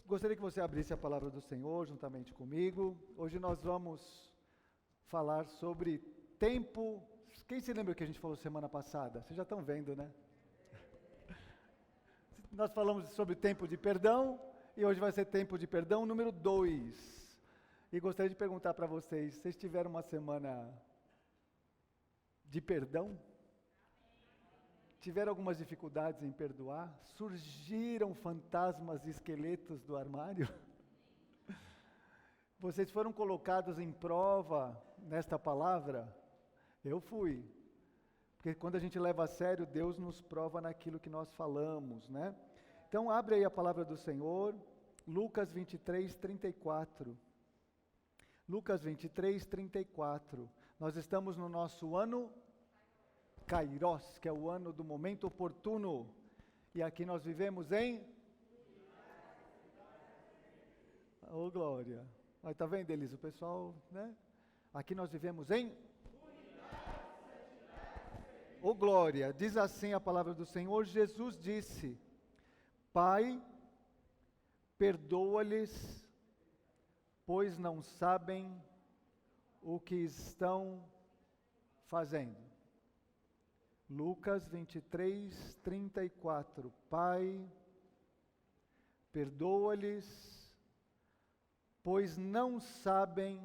Gostaria que você abrisse a palavra do Senhor juntamente comigo. Hoje nós vamos falar sobre tempo. Quem se lembra que a gente falou semana passada? Vocês já estão vendo, né? Nós falamos sobre tempo de perdão e hoje vai ser tempo de perdão número 2. E gostaria de perguntar para vocês tiveram uma semana de perdão? Tiveram algumas dificuldades em perdoar? Surgiram fantasmas e esqueletos do armário? Vocês foram colocados em prova nesta palavra? Eu fui. Porque quando a gente leva a sério, Deus nos prova naquilo que nós falamos, né? Então abre aí a palavra do Senhor, Lucas 23, 34. Lucas 23, 34. Nós estamos no nosso ano Kairos, que é o ano do momento oportuno. E aqui nós vivemos em... Oh, glória. Aí, tá vendo, Elisa? O pessoal, né? Aqui nós vivemos em... Oh, glória. Diz assim a palavra do Senhor. Jesus disse: Pai, perdoa-lhes, pois não sabem o que estão fazendo. Lucas 23, 34. Pai, perdoa-lhes, pois não sabem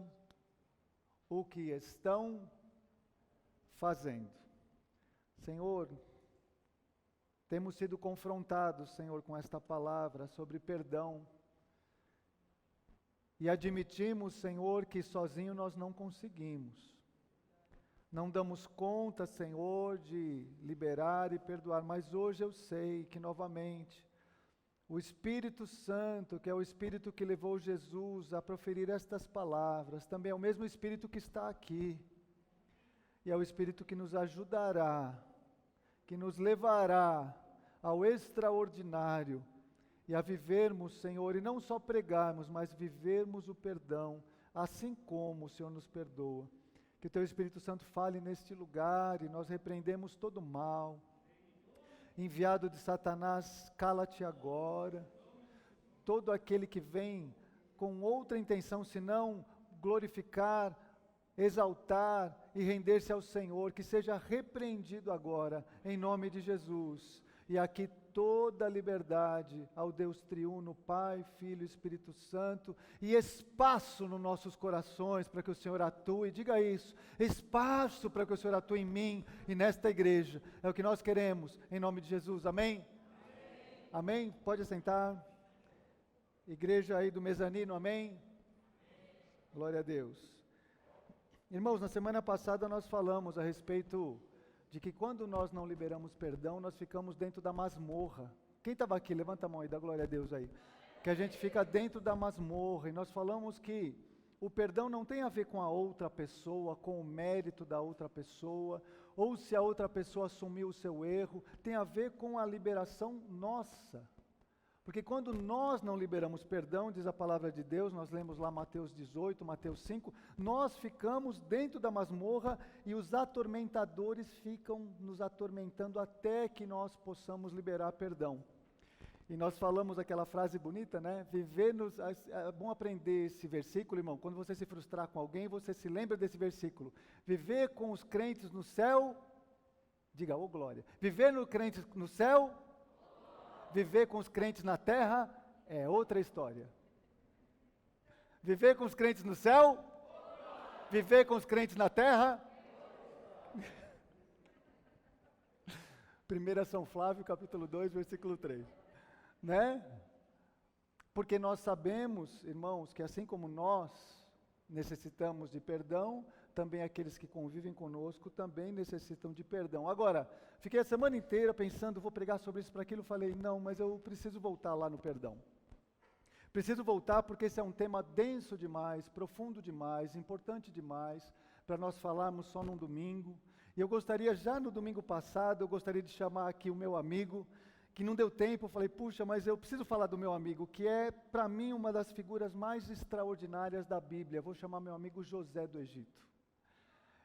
o que estão fazendo. Senhor, temos sido confrontados, Senhor, com esta palavra sobre perdão. E admitimos, Senhor, que sozinho nós não conseguimos. Não damos conta, Senhor, de liberar e perdoar, mas hoje eu sei que novamente o Espírito Santo, que é o Espírito que levou Jesus a proferir estas palavras, também é o mesmo Espírito que está aqui. E é o Espírito que nos ajudará, que nos levará ao extraordinário e a vivermos, Senhor, e não só pregarmos, mas vivermos o perdão, assim como o Senhor nos perdoa. Que o Teu Espírito Santo fale neste lugar e nós repreendemos todo mal. Enviado de Satanás, cala-te agora. Todo aquele que vem com outra intenção, senão glorificar, exaltar e render-se ao Senhor, que seja repreendido agora, em nome de Jesus. E aqui toda a liberdade ao Deus triuno, Pai, Filho e Espírito Santo, e espaço nos nossos corações para que o Senhor atue, diga isso, espaço para que o Senhor atue em mim e nesta igreja, é o que nós queremos, em nome de Jesus, amém? Amém? Amém? Pode sentar, igreja aí do mezanino, amém? Amém? Glória a Deus. Irmãos, na semana passada nós falamos a respeito de que quando nós não liberamos perdão, nós ficamos dentro da masmorra. Quem estava aqui? Levanta a mão aí, dá glória a Deus aí. Que a gente fica dentro da masmorra, e nós falamos que o perdão não tem a ver com a outra pessoa, com o mérito da outra pessoa, ou se a outra pessoa assumiu o seu erro, tem a ver com a liberação nossa. Porque quando nós não liberamos perdão, diz a palavra de Deus, nós lemos lá Mateus 18, Mateus 5, nós ficamos dentro da masmorra e os atormentadores ficam nos atormentando até que nós possamos liberar perdão. E nós falamos aquela frase bonita, né? É bom aprender esse versículo, irmão. Quando você se frustrar com alguém, você se lembra desse versículo. Viver com os crentes no céu, diga, ô glória. Viver no crentes no céu, viver com os crentes na terra é outra história. Viver com os crentes no céu, viver com os crentes na terra. 1 São Flávio, capítulo 2, versículo 3. Né? Porque nós sabemos, irmãos, que assim como nós necessitamos de perdão, também aqueles que convivem conosco também necessitam de perdão. Agora, fiquei a semana inteira pensando, vou pregar sobre isso, para aquilo, falei, não, mas eu preciso voltar lá no perdão. Preciso voltar porque esse é um tema denso demais, profundo demais, importante demais, para nós falarmos só num domingo. E eu gostaria, já no domingo passado, eu gostaria de chamar aqui o meu amigo, que não deu tempo, eu falei, puxa, mas eu preciso falar do meu amigo, que é, para mim, uma das figuras mais extraordinárias da Bíblia. Vou chamar meu amigo José do Egito.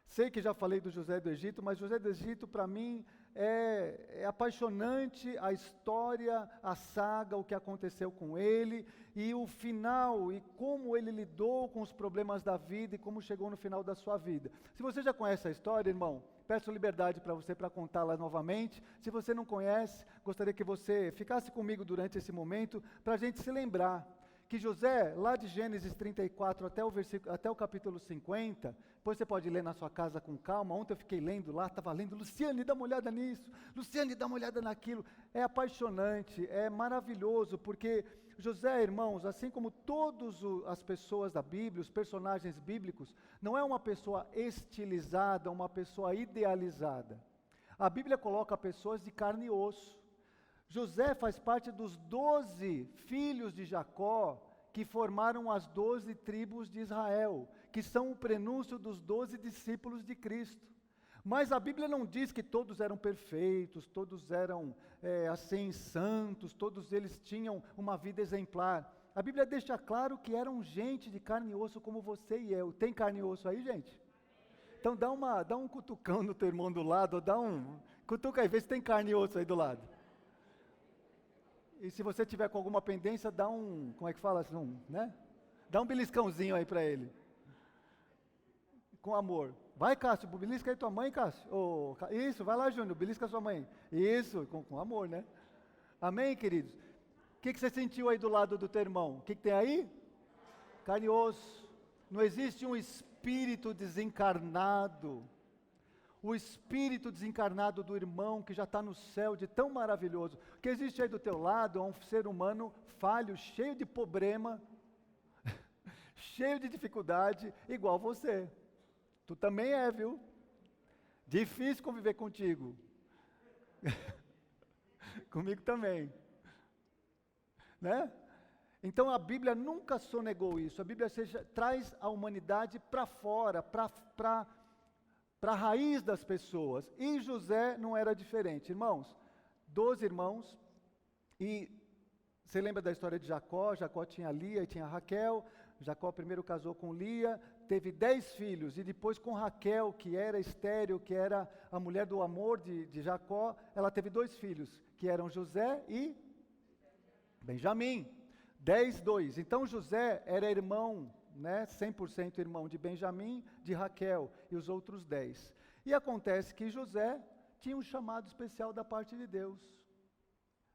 Sei que já falei do José do Egito, mas José do Egito, para mim, é apaixonante a história, a saga, o que aconteceu com ele, e o final, e como ele lidou com os problemas da vida, e como chegou no final da sua vida. Se você já conhece a história, irmão, peço liberdade para você para contá-la novamente. Se você não conhece, gostaria que você ficasse comigo durante esse momento, para a gente se lembrar que José, lá de Gênesis 34 até o capítulo 50, depois você pode ler na sua casa com calma. Ontem eu fiquei lendo lá, estava lendo, Luciane, dá uma olhada nisso, Luciane, dá uma olhada naquilo. É apaixonante, é maravilhoso, porque José, irmãos, assim como todas as pessoas da Bíblia, os personagens bíblicos, não é uma pessoa estilizada, uma pessoa idealizada. A Bíblia coloca pessoas de carne e osso. José faz parte dos 12 filhos de Jacó, que formaram as 12 tribos de Israel, que são o prenúncio dos 12 discípulos de Cristo. Mas a Bíblia não diz que todos eram perfeitos, todos eram assim santos, todos eles tinham uma vida exemplar. A Bíblia deixa claro que eram gente de carne e osso como você e eu. Tem carne e osso aí, gente? Então dá um cutucão no teu irmão do lado, cutuca aí, vê se tem carne e osso aí do lado. E se você tiver com alguma pendência, dá como é que fala assim, né? Dá um beliscãozinho aí para ele. Com amor. Vai, Cássio, belisca aí tua mãe, Cássio. Isso, vai lá, Júnior, belisca sua mãe. Isso, com amor, né? Amém, queridos? O que você sentiu aí do lado do teu irmão? O que tem aí? Carne e osso. Não existe um espírito desencarnado. O espírito desencarnado do irmão que já está no céu, de tão maravilhoso. O que existe aí do teu lado é um ser humano falho, cheio de problema, cheio de dificuldade, igual você. Tu também é, viu? Difícil conviver contigo. Comigo também. Né? Então a Bíblia nunca sonegou isso. A Bíblia traz a humanidade para fora, para a raiz das pessoas. E José não era diferente. Irmãos, 12 irmãos, e você lembra da história de Jacó? Jacó tinha Lia e tinha Raquel. Jacó primeiro casou com Lia, teve 10 filhos, e depois com Raquel, que era estéril, que era a mulher do amor de Jacó, ela teve 2 filhos, que eram José e Benjamim. 10, 2. Então José era irmão, 100% irmão de Benjamim, de Raquel, e os outros 10. E acontece que José tinha um chamado especial da parte de Deus.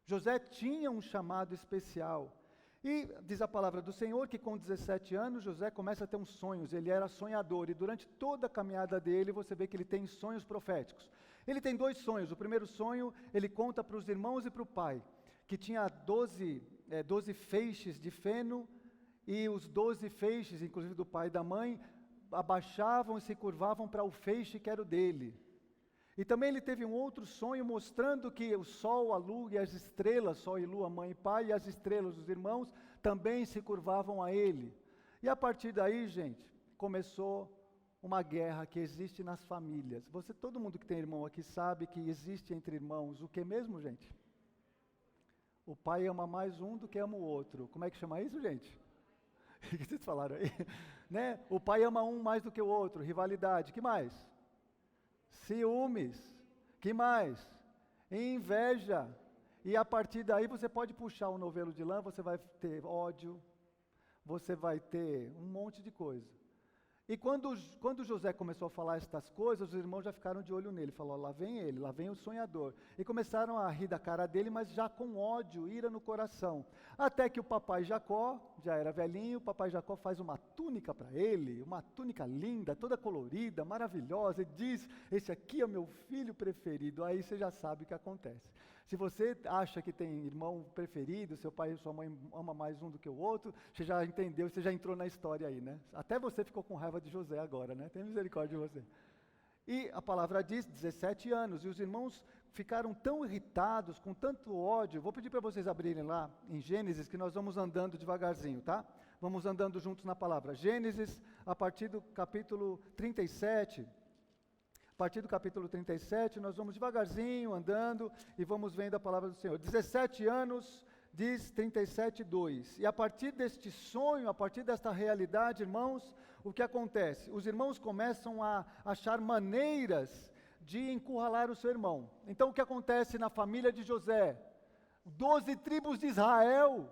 José tinha um chamado especial. E diz a palavra do Senhor que com 17 anos José começa a ter uns sonhos. Ele era sonhador, e durante toda a caminhada dele você vê que ele tem sonhos proféticos. Ele tem 2 sonhos. O primeiro sonho ele conta para os irmãos e para o pai, que tinha 12 feixes de feno, e os 12 feixes, inclusive do pai e da mãe, abaixavam e se curvavam para o feixe que era o dele. E também ele teve um outro sonho mostrando que o sol, a lua e as estrelas, sol e lua, mãe e pai, e as estrelas, os irmãos, também se curvavam a ele. E a partir daí, gente, começou uma guerra que existe nas famílias. Todo mundo que tem irmão aqui sabe que existe entre irmãos o que mesmo, gente? O pai ama mais um do que ama o outro. Como é que chama isso, gente? O que vocês falaram aí? Né? O pai ama um mais do que o outro, rivalidade. Que mais? Ciúmes. Que mais? Inveja. E a partir daí você pode puxar um novelo de lã, você vai ter ódio, você vai ter um monte de coisa. E quando José começou a falar estas coisas, os irmãos já ficaram de olho nele. Falou, lá vem ele, lá vem o sonhador. E começaram a rir da cara dele, mas já com ódio, ira no coração. Até que o papai Jacó, já era velhinho, o papai Jacó faz uma túnica para ele, uma túnica linda, toda colorida, maravilhosa, e diz, esse aqui é o meu filho preferido. Aí você já sabe o que acontece. Se você acha que tem irmão preferido, seu pai e sua mãe ama mais um do que o outro, você já entendeu, você já entrou na história aí, né? Até você ficou com raiva de José agora, né? Tem misericórdia de você. E a palavra diz, 17 anos, e os irmãos ficaram tão irritados, com tanto ódio. Vou pedir para vocês abrirem lá em Gênesis, que nós vamos andando devagarzinho, tá? Vamos andando juntos na palavra. Gênesis, a partir do capítulo 37... A partir do capítulo 37, nós vamos devagarzinho, andando, e vamos vendo a palavra do Senhor. 17 anos diz 37:2. E a partir deste sonho, a partir desta realidade, irmãos, o que acontece? Os irmãos começam a achar maneiras de encurralar o seu irmão. Então o que acontece na família de José? 12 tribos de Israel,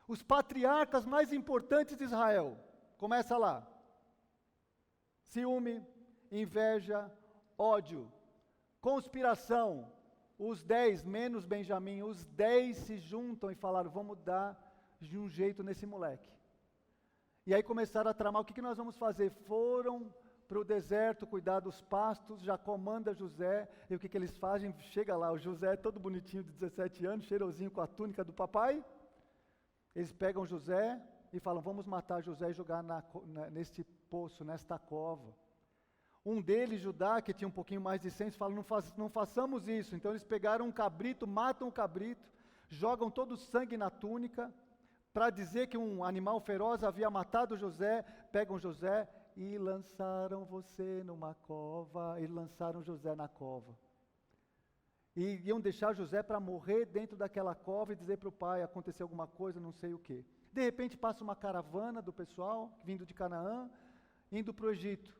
os patriarcas mais importantes de Israel. Começa lá. Ciúme, inveja, ódio, conspiração. Os 10, menos Benjamim, os 10 se juntam e falaram, vamos dar de um jeito nesse moleque. E aí começaram a tramar, o que nós vamos fazer? Foram para o deserto cuidar dos pastos, Jacó manda José, e o que eles fazem? Chega lá, o José todo bonitinho de 17 anos, cheirosinho com a túnica do papai. Eles pegam José e falam, vamos matar José e jogar neste poço, nesta cova. Um deles, Judá, que tinha um pouquinho mais de senso, fala, não façamos isso. Então eles pegaram um cabrito, matam o cabrito, jogam todo o sangue na túnica, para dizer que um animal feroz havia matado José, pegam José e lançaram você numa cova, e lançaram José na cova. E iam deixar José para morrer dentro daquela cova e dizer para o pai, aconteceu alguma coisa, não sei o quê. De repente passa uma caravana do pessoal, vindo de Canaã, indo para o Egito.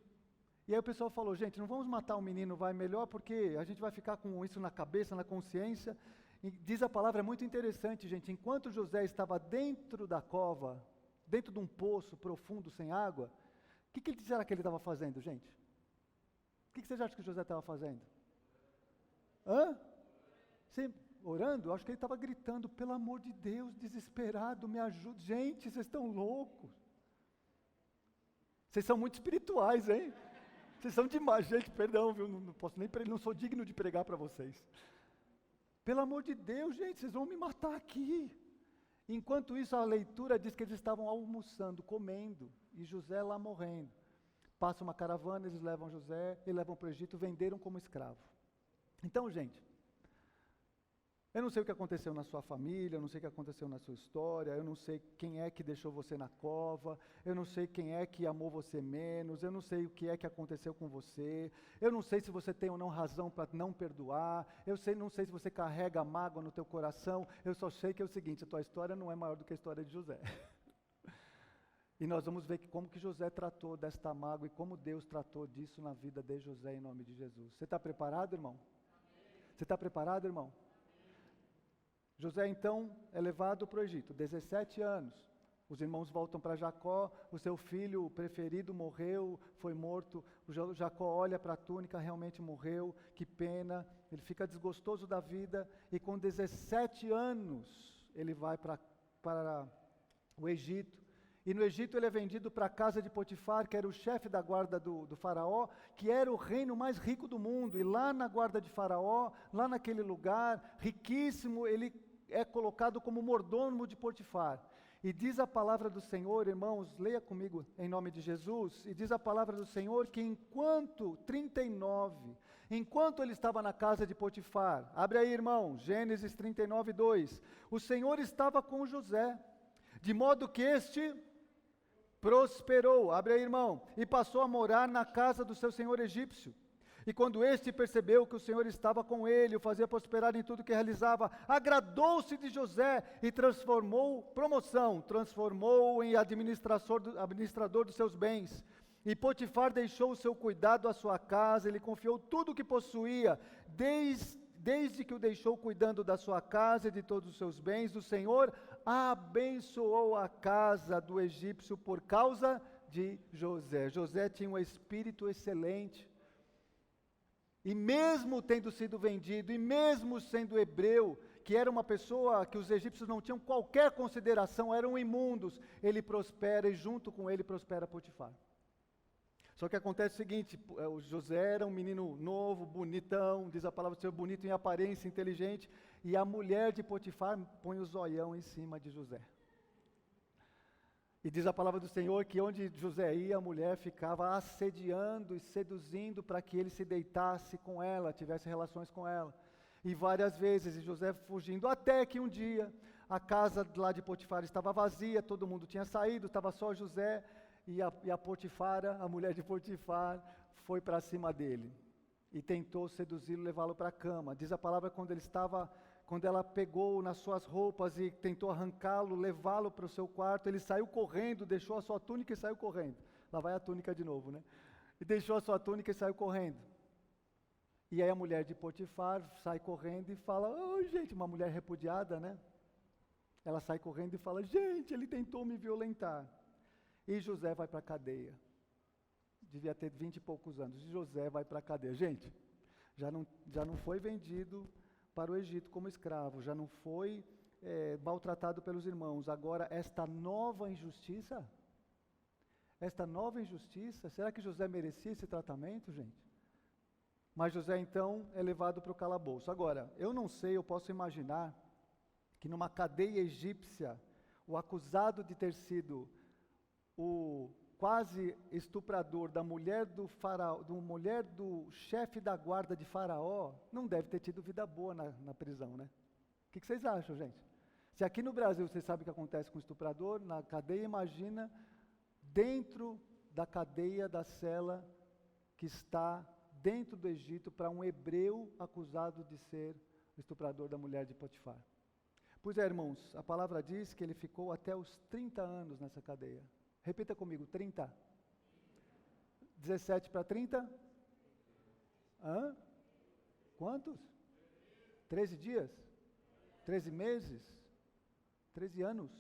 E aí o pessoal falou, gente, não vamos matar o menino, vai melhor, porque a gente vai ficar com isso na cabeça, na consciência. E diz a palavra, é muito interessante, gente, enquanto José estava dentro da cova, dentro de um poço profundo, sem água, o que será que ele estava fazendo, gente? O que vocês acham que José estava fazendo? Sim, orando? Acho que ele estava gritando, pelo amor de Deus, desesperado, me ajude. Gente, vocês estão loucos. Vocês são muito espirituais, hein? Vocês são demais, gente, perdão, viu? Não posso nem não sou digno de pregar para vocês. Pelo amor de Deus, gente, vocês vão me matar aqui. Enquanto isso, a leitura diz que eles estavam almoçando, comendo, e José lá morrendo. Passa uma caravana, eles levam José, e levam para o Egito, venderam como escravo. Então, gente, eu não sei o que aconteceu na sua família, eu não sei o que aconteceu na sua história, eu não sei quem é que deixou você na cova, eu não sei quem é que amou você menos, eu não sei o que é que aconteceu com você, eu não sei se você tem ou não razão para não perdoar, não sei se você carrega mágoa no teu coração, eu só sei que é o seguinte, a tua história não é maior do que a história de José. E nós vamos ver como que José tratou desta mágoa e como Deus tratou disso na vida de José em nome de Jesus. Você está preparado, irmão? Você está preparado, irmão? José, então, é levado para o Egito, 17 anos. Os irmãos voltam para Jacó, o seu filho preferido morreu, foi morto. O Jacó olha para a túnica, realmente morreu, que pena. Ele fica desgostoso da vida e com 17 anos ele vai para o Egito. E no Egito ele é vendido para a casa de Potifar, que era o chefe da guarda do faraó, que era o reino mais rico do mundo. E lá na guarda de faraó, lá naquele lugar riquíssimo, ele é colocado como mordomo de Potifar. E diz a palavra do Senhor, irmãos, leia comigo em nome de Jesus, e diz a palavra do Senhor que enquanto ele estava na casa de Potifar, abre aí, irmão, Gênesis 39:2, o Senhor estava com José, de modo que este prosperou, abre aí, irmão, e passou a morar na casa do seu senhor egípcio. E quando este percebeu que o Senhor estava com ele, o fazia prosperar em tudo que realizava, agradou-se de José e transformou em administrador dos seus bens. E Potifar deixou o seu cuidado à sua casa, ele confiou tudo o que possuía, desde que o deixou cuidando da sua casa e de todos os seus bens, o Senhor abençoou a casa do egípcio por causa de José. José tinha um espírito excelente. E mesmo tendo sido vendido, e mesmo sendo hebreu, que era uma pessoa que os egípcios não tinham qualquer consideração, eram imundos, ele prospera e junto com ele prospera Potifar. Só que acontece o seguinte, o José era um menino novo, bonitão, diz a palavra do Senhor, bonito em aparência, inteligente, e a mulher de Potifar põe o zoião em cima de José. E diz a palavra do Senhor que onde José ia, a mulher ficava assediando e seduzindo para que ele se deitasse com ela, tivesse relações com ela. E várias vezes, e José fugindo, até que um dia, a casa lá de Potifar estava vazia, todo mundo tinha saído, estava só José, e a Potifara, a mulher de Potifar, foi para cima dele. E tentou seduzi-lo, levá-lo para a cama. Diz a palavra quando ele estava quando ela pegou nas suas roupas e tentou arrancá-lo, levá-lo para o seu quarto, ele saiu correndo, deixou a sua túnica e saiu correndo. Lá vai a túnica de novo, né? E deixou a sua túnica e saiu correndo. E aí a mulher de Potifar sai correndo e fala, oh, gente, uma mulher repudiada, né? Ela sai correndo e fala, gente, ele tentou me violentar. E José vai para a cadeia. Devia ter 20 e poucos anos. E José vai para a cadeia. Gente, já não foi vendido para o Egito como escravo, já não foi maltratado pelos irmãos. Agora, esta nova injustiça, será que José merecia esse tratamento, gente? Mas José, então, é levado para o calabouço. Agora, eu não sei, eu posso imaginar que numa cadeia egípcia, o acusado de ter sido o quase estuprador da mulher do faraó, do chefe da guarda de Faraó, não deve ter tido vida boa na prisão, né? O que vocês acham, gente? Se aqui no Brasil vocês sabem o que acontece com o estuprador, na cadeia, imagina dentro da cadeia da cela que está dentro do Egito para um hebreu acusado de ser o estuprador da mulher de Potifar. Pois é, irmãos, a palavra diz que ele ficou até os 30 anos nessa cadeia. Repita comigo, 30. 17 para 30? Hã? Quantos? 13 dias? 13 meses? 13 anos?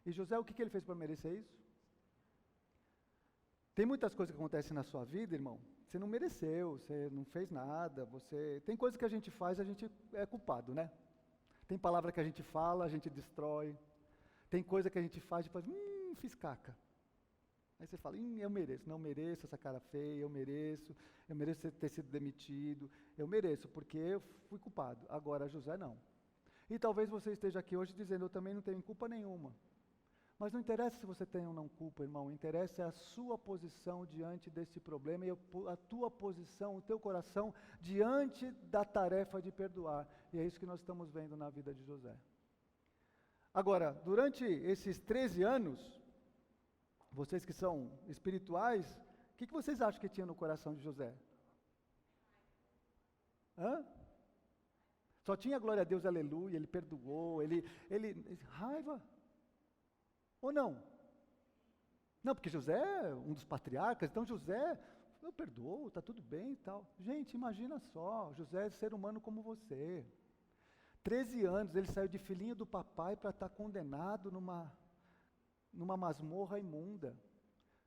E José, o que ele fez para merecer isso? Tem muitas coisas que acontecem na sua vida, irmão. Você não mereceu, você não fez nada, tem coisas que a gente faz, a gente é culpado, né? Tem palavra que a gente fala, a gente destrói. Tem coisa que a gente faz e faz, fiz caca. Aí você fala, eu mereço. Não mereço essa cara feia, eu mereço ter sido demitido, eu mereço, porque eu fui culpado. Agora, José não. E talvez você esteja aqui hoje dizendo, eu também não tenho culpa nenhuma. Mas não interessa se você tem ou não culpa, irmão, interessa a sua posição diante desse problema e a tua posição, o teu coração diante da tarefa de perdoar. E é isso que nós estamos vendo na vida de José. Agora, durante esses 13 anos, vocês que são espirituais, o que vocês acham que tinha no coração de José? Hã? Só tinha glória a Deus, aleluia, ele perdoou, raiva. Ou não? Não, porque José é um dos patriarcas, então José, eu perdoo, está tudo bem e tal. Gente, imagina só, José é ser humano como você. 13 anos, ele saiu de filhinho do papai para estar condenado numa masmorra imunda.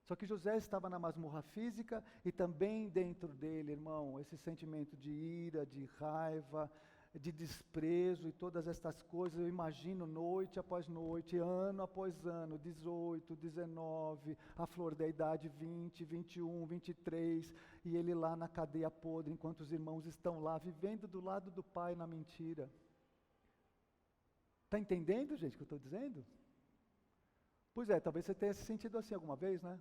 Só que José estava na masmorra física e também dentro dele, irmão, esse sentimento de ira, de raiva, de desprezo e todas estas coisas, eu imagino noite após noite, ano após ano, 18, 19, a flor da idade 20, 21, 23, e ele lá na cadeia podre, enquanto os irmãos estão lá, vivendo do lado do pai na mentira. Está entendendo, gente, o que eu estou dizendo? Pois é, talvez você tenha se sentido assim alguma vez, né?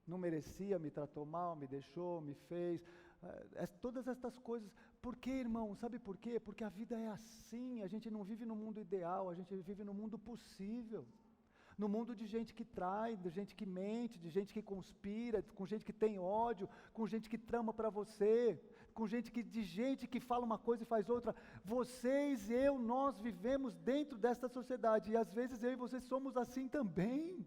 Não merecia, me tratou mal, me deixou, me fez, todas estas coisas. Por quê, irmão? Sabe por quê? Porque a vida é assim, a gente não vive no mundo ideal, a gente vive no mundo possível. No mundo de gente que trai, de gente que mente, de gente que conspira, com gente que tem ódio, com gente que trama para você, de gente que fala uma coisa e faz outra. Vocês, nós vivemos dentro desta sociedade e às vezes eu e vocês somos assim também.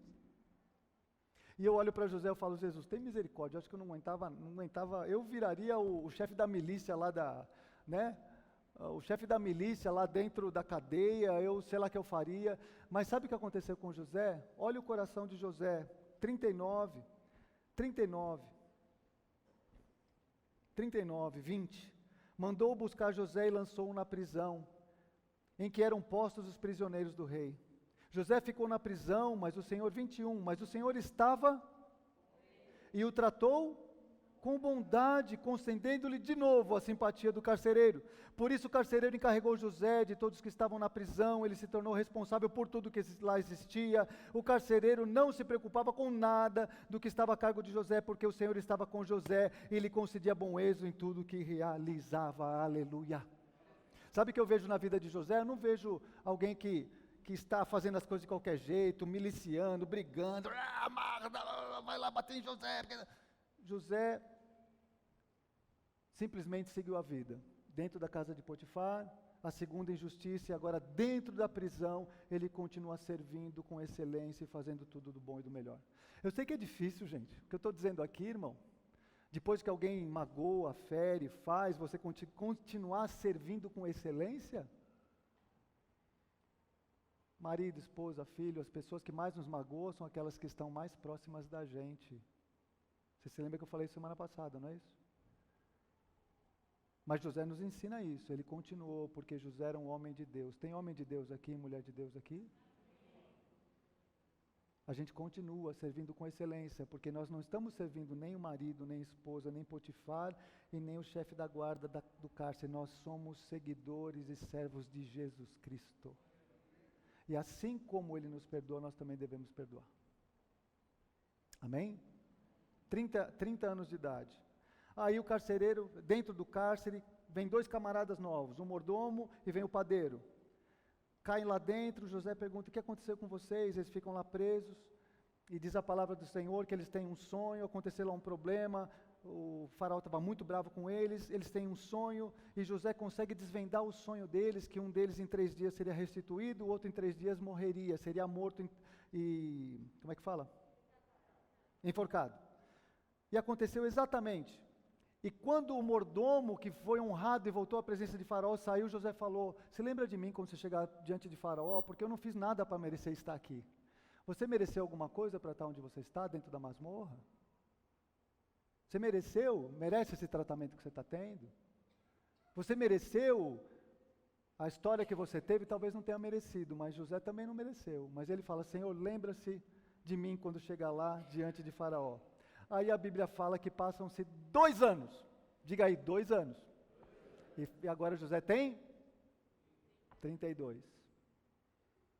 E eu olho para José e falo, Jesus, tem misericórdia, eu acho que eu não aguentava, eu viraria o chefe da milícia lá o chefe da milícia lá dentro da cadeia, eu sei lá o que eu faria. Mas sabe o que aconteceu com José? Olha o coração de José, 39, 20. Mandou buscar José e lançou-o na prisão, em que eram postos os prisioneiros do rei. José ficou na prisão, mas o Senhor estava e o tratou com bondade, concedendo-lhe de novo a simpatia do carcereiro. Por isso o carcereiro encarregou José de todos que estavam na prisão, ele se tornou responsável por tudo que lá existia. O carcereiro não se preocupava com nada do que estava a cargo de José, porque o Senhor estava com José e lhe concedia bom êxito em tudo que realizava. Aleluia. Sabe o que eu vejo na vida de José? Eu não vejo alguém que está fazendo as coisas de qualquer jeito, miliciando, brigando, vai lá bater em José. José simplesmente seguiu a vida, dentro da casa de Potifar, a segunda injustiça, e agora dentro da prisão, ele continua servindo com excelência e fazendo tudo do bom e do melhor. Eu sei que é difícil, gente. O que eu estou dizendo aqui, irmão, depois que alguém magoa, fere, faz, você continuar servindo com excelência? Marido, esposa, filho, as pessoas que mais nos magoam são aquelas que estão mais próximas da gente. Você se lembra que eu falei semana passada, não é isso? Mas José nos ensina isso, ele continuou, porque José era um homem de Deus. Tem homem de Deus aqui, mulher de Deus aqui? A gente continua servindo com excelência, porque nós não estamos servindo nem o marido, nem a esposa, nem Potifar e nem o chefe da guarda do cárcere. Nós somos seguidores e servos de Jesus Cristo. E assim como Ele nos perdoa, nós também devemos perdoar. Amém? 30 anos de idade. Aí o carcereiro, dentro do cárcere, vem 2 camaradas novos, um mordomo e vem o padeiro. Caem lá dentro, José pergunta, o que aconteceu com vocês? Eles ficam lá presos, e diz a palavra do Senhor que eles têm um sonho, aconteceu lá um problema, o faraó estava muito bravo com eles têm um sonho, e José consegue desvendar o sonho deles, que um deles em 3 dias seria restituído, o outro em 3 dias morreria, seria morto como é que fala? Enforcado. E aconteceu exatamente. E quando o mordomo, que foi honrado e voltou à presença de Faraó, saiu, José falou, se lembra de mim quando você chegar diante de Faraó, porque eu não fiz nada para merecer estar aqui. Você mereceu alguma coisa para estar onde você está, dentro da masmorra? Você merece esse tratamento que você está tendo? Você mereceu a história que você teve, talvez não tenha merecido, mas José também não mereceu. Mas ele fala, Senhor, lembra-se de mim quando chegar lá diante de Faraó. Aí a Bíblia fala que passam-se 2 anos. Diga aí, 2 anos. E agora José tem 32.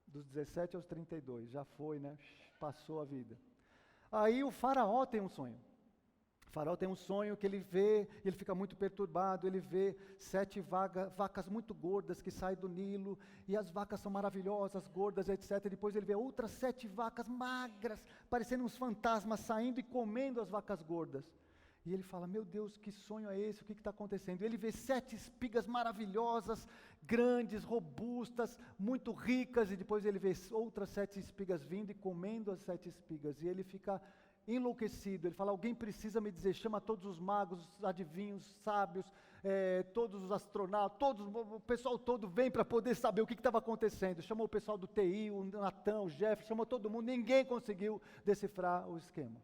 Dos 17 aos 32. Já foi, né? Passou a vida. Aí o faraó tem um sonho. O faraó tem um sonho que ele vê, ele fica muito perturbado, ele vê 7 vacas muito gordas que saem do Nilo, e as vacas são maravilhosas, gordas, etc. E depois ele vê outras 7 vacas magras, parecendo uns fantasmas saindo e comendo as vacas gordas. E ele fala, meu Deus, que sonho é esse? O que está acontecendo? E ele vê 7 espigas maravilhosas, grandes, robustas, muito ricas, e depois ele vê outras 7 espigas vindo e comendo as 7 espigas. E ele fica enlouquecido, ele fala, alguém precisa me dizer, chama todos os magos, os adivinhos, sábios, todos os astronautas, o pessoal todo vem para poder saber o que estava acontecendo. Chamou o pessoal do TI, o Natan, o Jeff, chamou todo mundo, ninguém conseguiu decifrar o esquema.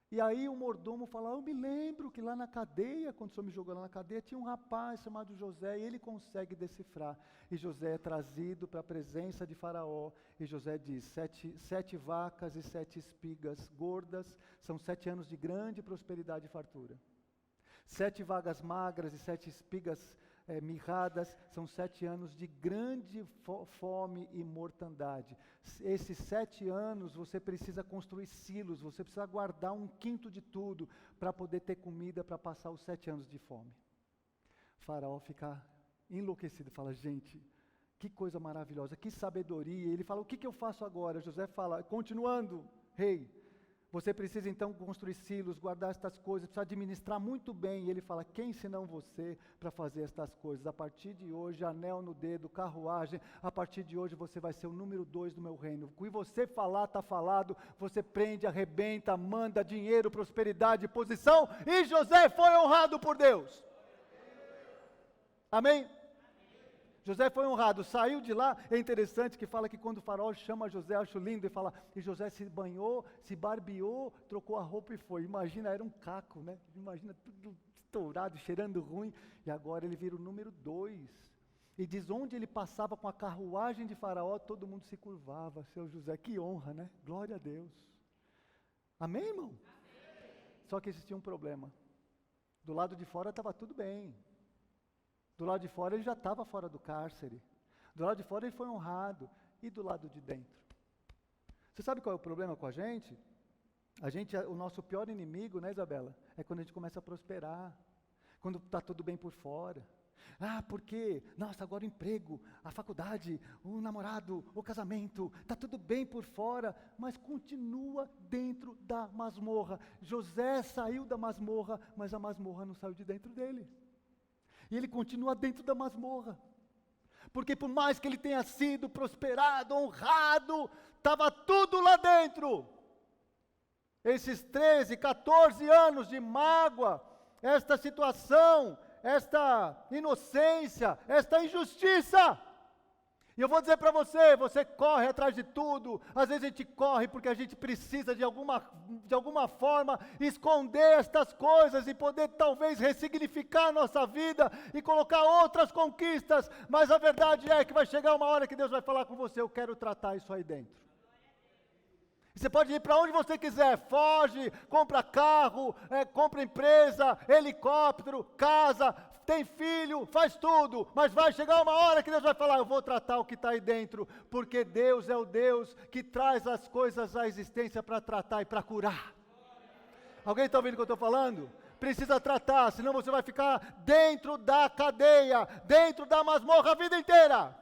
E aí o mordomo fala, eu me lembro que lá na cadeia, quando o senhor me jogou lá na cadeia, tinha um rapaz chamado José, e ele consegue decifrar. E José é trazido para a presença de Faraó, e José diz, 7 vacas e 7 espigas gordas, são 7 anos de grande prosperidade e fartura. 7 vagas magras e 7 espigas mirradas, são 7 anos de grande fome e mortandade. Esses 7 anos você precisa construir silos, você precisa guardar 1/5 de tudo para poder ter comida para passar os 7 anos de fome. O faraó fica enlouquecido, fala, gente, que coisa maravilhosa, que sabedoria. Ele fala, o que eu faço agora? José fala, continuando, rei, você precisa então construir silos, guardar estas coisas, precisa administrar muito bem. E ele fala, quem senão você para fazer estas coisas? A partir de hoje, anel no dedo, carruagem, a partir de hoje você vai ser o número 2 do meu reino. O que você falar, está falado, você prende, arrebenta, manda dinheiro, prosperidade, posição, e José foi honrado por Deus. Amém? José foi honrado, saiu de lá. É interessante que fala que quando o faraó chama José, acho lindo, e fala, e José se banhou, se barbeou, trocou a roupa e foi. Imagina, era um caco, né? Imagina tudo estourado, cheirando ruim, e agora ele vira o número 2. E diz, onde ele passava com a carruagem de faraó, todo mundo se curvava. Seu José, que honra, né? Glória a Deus. Amém, irmão? Amém. Só que existia um problema. Do lado de fora estava tudo bem. Do lado de fora ele já estava fora do cárcere. Do lado de fora ele foi honrado. E do lado de dentro? Você sabe qual é o problema com a gente? O nosso pior inimigo, né, Isabela? É quando a gente começa a prosperar. Quando está tudo bem por fora. Ah, porque, nossa, agora o emprego, a faculdade, o namorado, o casamento, está tudo bem por fora, mas continua dentro da masmorra. José saiu da masmorra, mas a masmorra não saiu de dentro dele. E ele continua dentro da masmorra. Porque por mais que ele tenha sido prosperado, honrado, estava tudo lá dentro. Esses 13, 14 anos de mágoa, esta situação, esta inocência, esta injustiça. E eu vou dizer para você, você corre atrás de tudo, às vezes a gente corre porque a gente precisa de alguma forma esconder estas coisas e poder talvez ressignificar a nossa vida e colocar outras conquistas, mas a verdade é que vai chegar uma hora que Deus vai falar com você, eu quero tratar isso aí dentro. Você pode ir para onde você quiser, foge, compra carro, compra empresa, helicóptero, casa, tem filho, faz tudo, mas vai chegar uma hora que Deus vai falar, eu vou tratar o que está aí dentro, porque Deus é o Deus que traz as coisas à existência para tratar e para curar. Alguém está ouvindo o que eu estou falando? Precisa tratar, senão você vai ficar dentro da cadeia, dentro da masmorra a vida inteira.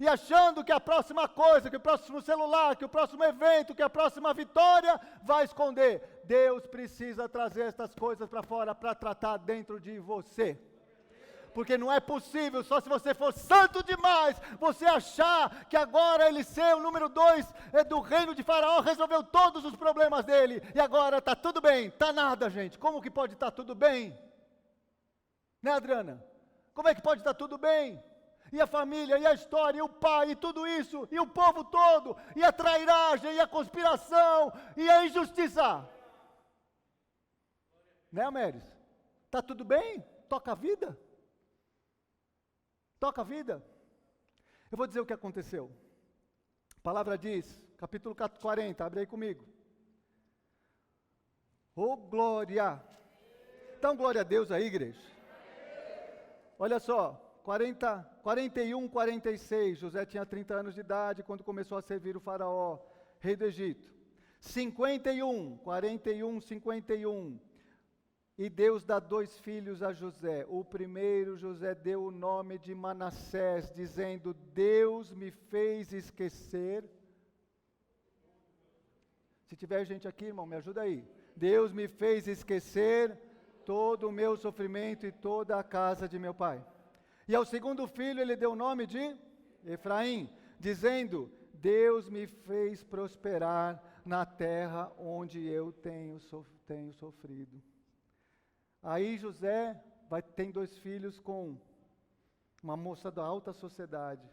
E achando que a próxima coisa, que o próximo celular, que o próximo evento, que a próxima vitória vai esconder. Deus precisa trazer estas coisas para fora para tratar dentro de você. Porque não é possível, só se você for santo demais, você achar que agora ele ser o número 2 do reino de Faraó, resolveu todos os problemas dele, e agora está tudo bem, está nada, gente. Como que pode estar tudo bem? Né, Adriana? Como é que pode estar tudo bem? E a família, e a história, e o pai, e tudo isso, e o povo todo, e a trairagem, e a conspiração, e a injustiça. Né, Améris? Está tudo bem? Toca a vida? Toca a vida. Eu vou dizer o que aconteceu. A palavra diz, capítulo 40, abre aí comigo. Oh, glória! Então, glória a Deus aí, igreja. Olha só, 41, 46, José tinha 30 anos de idade quando começou a servir o faraó, rei do Egito. 41, 51. E Deus dá 2 filhos a José. O primeiro, José deu o nome de Manassés, dizendo, Deus me fez esquecer. Se tiver gente aqui, irmão, me ajuda aí. Deus me fez esquecer todo o meu sofrimento e toda a casa de meu pai. E ao segundo filho ele deu o nome de Efraim, dizendo, Deus me fez prosperar na terra onde eu tenho sofrido. Aí José tem 2 filhos com uma moça da alta sociedade.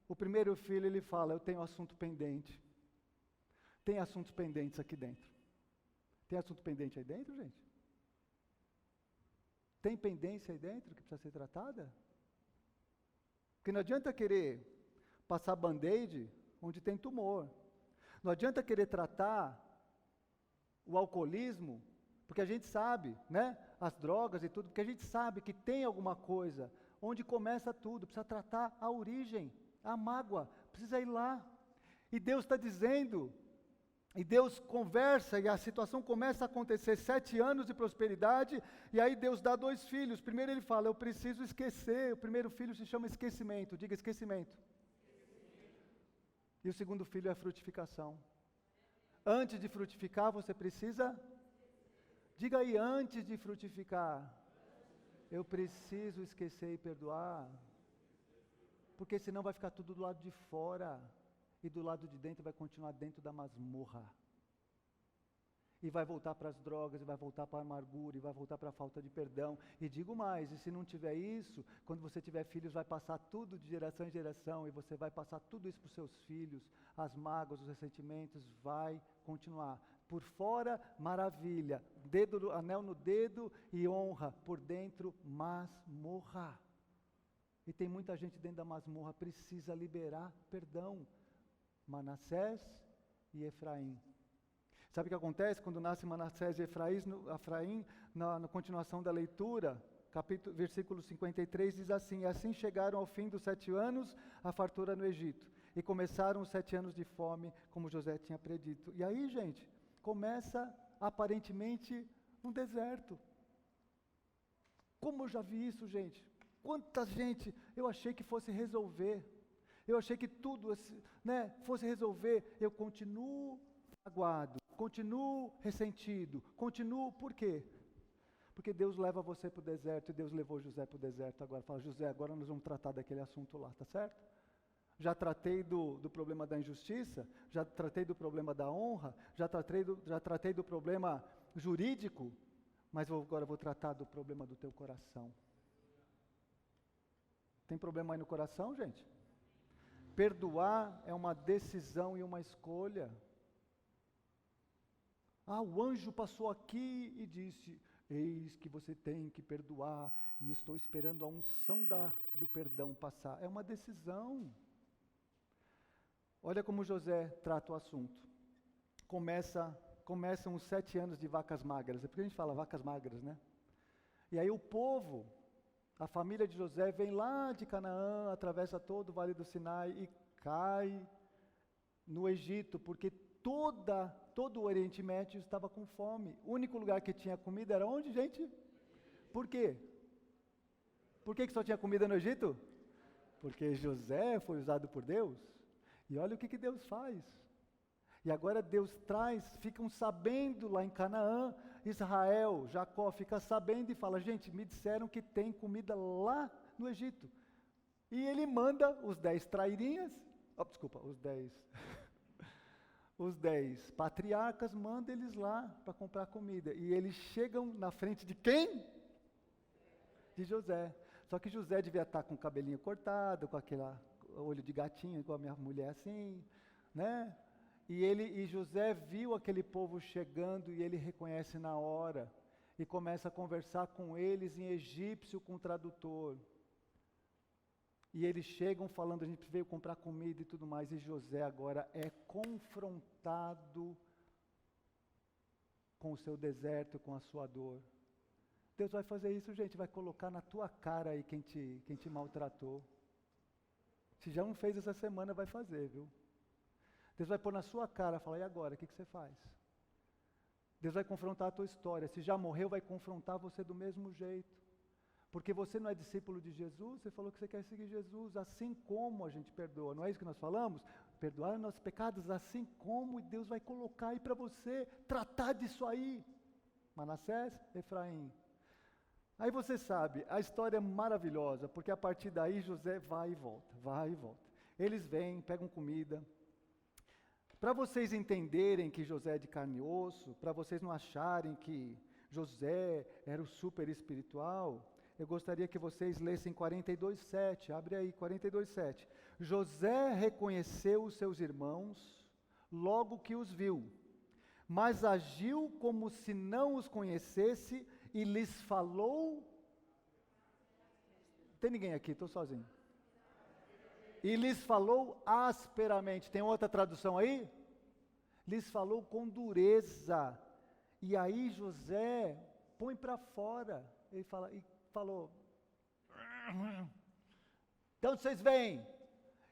O primeiro filho ele fala, eu tenho assunto pendente. Tem assuntos pendentes aqui dentro. Tem assunto pendente aí dentro, gente? Tem pendência aí dentro que precisa ser tratada? Porque não adianta querer passar band-aid onde tem tumor. Não adianta querer tratar o alcoolismo, porque a gente sabe, né? As drogas e tudo, porque a gente sabe que tem alguma coisa onde começa tudo, precisa tratar a origem, a mágoa, precisa ir lá. E Deus está dizendo, e Deus conversa, e a situação começa a acontecer, 7 anos de prosperidade, e aí Deus dá 2 filhos. Primeiro ele fala, eu preciso esquecer, o primeiro filho se chama esquecimento, diga esquecimento. E o segundo filho é a frutificação. Antes de frutificar, você precisa, diga aí, antes de frutificar, eu preciso esquecer e perdoar, porque senão vai ficar tudo do lado de fora, e do lado de dentro vai continuar dentro da masmorra. E vai voltar para as drogas, e vai voltar para a amargura, e vai voltar para a falta de perdão. E digo mais, e se não tiver isso, quando você tiver filhos, vai passar tudo de geração em geração, e você vai passar tudo isso para os seus filhos, as mágoas, os ressentimentos, vai continuar. Por fora, maravilha, anel no dedo e honra, por dentro, masmorra. E tem muita gente dentro da masmorra, precisa liberar perdão. Manassés e Efraim. Sabe o que acontece quando nasce Manassés e Efraim? Na continuação da leitura, versículo 53 diz assim, assim chegaram ao fim dos 7 anos a fartura no Egito, e começaram os 7 anos de fome, como José tinha predito. E aí, gente, começa aparentemente um deserto. Como eu já vi isso, gente? Quanta gente eu achei que fosse resolver. Eu achei que tudo fosse resolver. Eu continuo magoado, continuo ressentido, continuo, por quê? Porque Deus leva você para o deserto e Deus levou José para o deserto. Agora fala, José, agora nós vamos tratar daquele assunto lá, tá certo? Já tratei do problema da injustiça, já tratei do problema da honra, já tratei do problema jurídico, mas agora vou tratar do problema do teu coração. Tem problema aí no coração, gente? Perdoar é uma decisão e uma escolha. O anjo passou aqui e disse, eis que você tem que perdoar, e estou esperando a unção do perdão passar. É uma decisão. Olha como José trata o assunto. Começam os 7 anos de vacas magras. É porque a gente fala vacas magras, né? E aí o povo, a família de José vem lá de Canaã, atravessa todo o Vale do Sinai e cai no Egito, porque todo o Oriente Médio estava com fome. O único lugar que tinha comida era onde, gente? Por quê? Por que só tinha comida no Egito? Porque José foi usado por Deus. E olha o que Deus faz. E agora Deus ficam sabendo lá em Canaã, Israel, Jacó fica sabendo e fala, gente, me disseram que tem comida lá no Egito. E ele manda os 10 trairinhas, os 10 patriarcas, manda eles lá para comprar comida. E eles chegam na frente de quem? De José. Só que José devia estar com o cabelinho cortado, com aquele olho de gatinho, igual a minha mulher assim, né? E José viu aquele povo chegando e ele reconhece na hora. E começa a conversar com eles em egípcio com o tradutor. E eles chegam falando, a gente veio comprar comida e tudo mais, e José agora é confrontado com o seu deserto, com a sua dor. Deus vai fazer isso, gente, vai colocar na tua cara aí quem te maltratou. Se já não fez essa semana, vai fazer, viu? Deus vai pôr na sua cara, falar, e agora, o que você faz? Deus vai confrontar a tua história, se já morreu, vai confrontar você do mesmo jeito. Porque você não é discípulo de Jesus, você falou que você quer seguir Jesus, assim como a gente perdoa, não é isso que nós falamos? Perdoar nossos pecados, assim como, e Deus vai colocar aí para você, tratar disso aí. Manassés, Efraim. Aí você sabe, a história é maravilhosa, porque a partir daí José vai e volta, vai e volta. Eles vêm, pegam comida. Para vocês entenderem que José é de carne e osso, para vocês não acharem que José era o super espiritual, eu gostaria que vocês lessem 42:7, abre aí, 42:7. José reconheceu os seus irmãos logo que os viu, mas agiu como se não os conhecesse e lhes falou... Tem ninguém aqui, estou sozinho. E lhes falou asperamente. Tem outra tradução aí? Lhes falou com dureza. E aí José põe para fora. Ele falou, de onde vocês vêm?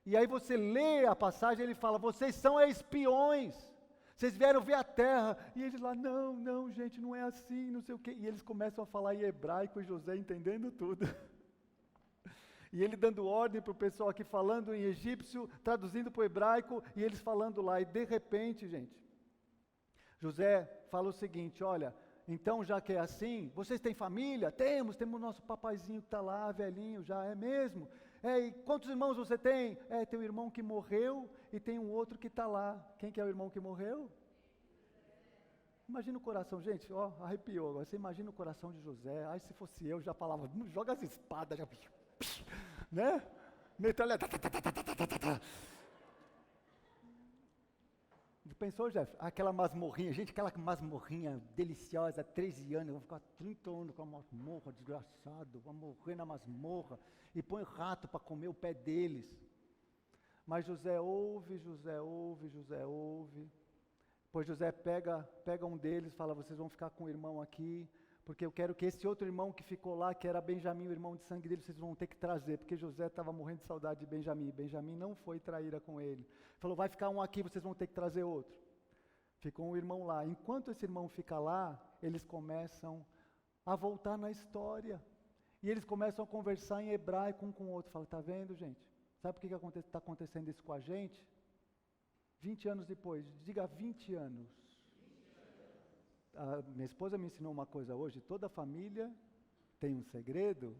E aí você lê a passagem, ele fala, vocês são espiões. Vocês vieram ver a terra. E eles lá, não, gente, não é assim, não sei o quê. E eles começam a falar em hebraico e José entendendo tudo. E ele dando ordem para o pessoal aqui, falando em egípcio, traduzindo para o hebraico, e eles falando lá. E de repente, gente, José fala o seguinte, olha, então já que é assim, vocês têm família? Temos nosso papaizinho que está lá, velhinho já, é mesmo? E quantos irmãos você tem? Tem um irmão que morreu e tem um outro que está lá. Quem que é o irmão que morreu? Imagina o coração, gente, arrepiou agora. Você imagina o coração de José. Ai, se fosse eu, já falava, joga as espadas, já... né? Metralha. Pensou, Jeff? Aquela masmorrinha, gente, aquela masmorrinha deliciosa, 13 anos, vão ficar 30 anos com a masmorra, desgraçado, vão morrer na masmorra, e põe rato para comer o pé deles. Mas José ouve, pois José pega um deles e fala, vocês vão ficar com o irmão aqui, porque eu quero que esse outro irmão que ficou lá, que era Benjamim, o irmão de sangue dele, vocês vão ter que trazer, porque José estava morrendo de saudade de Benjamim. Benjamim não foi traíra com ele. Falou, vai ficar um aqui, vocês vão ter que trazer outro. Ficou um irmão lá. Enquanto esse irmão fica lá, eles começam a voltar na história. E eles começam a conversar em hebraico um com o outro. Fala, tá vendo, gente? Sabe por que está acontecendo isso com a gente? 20 anos depois, diga 20 anos. a minha esposa me ensinou uma coisa hoje, toda família tem um segredo,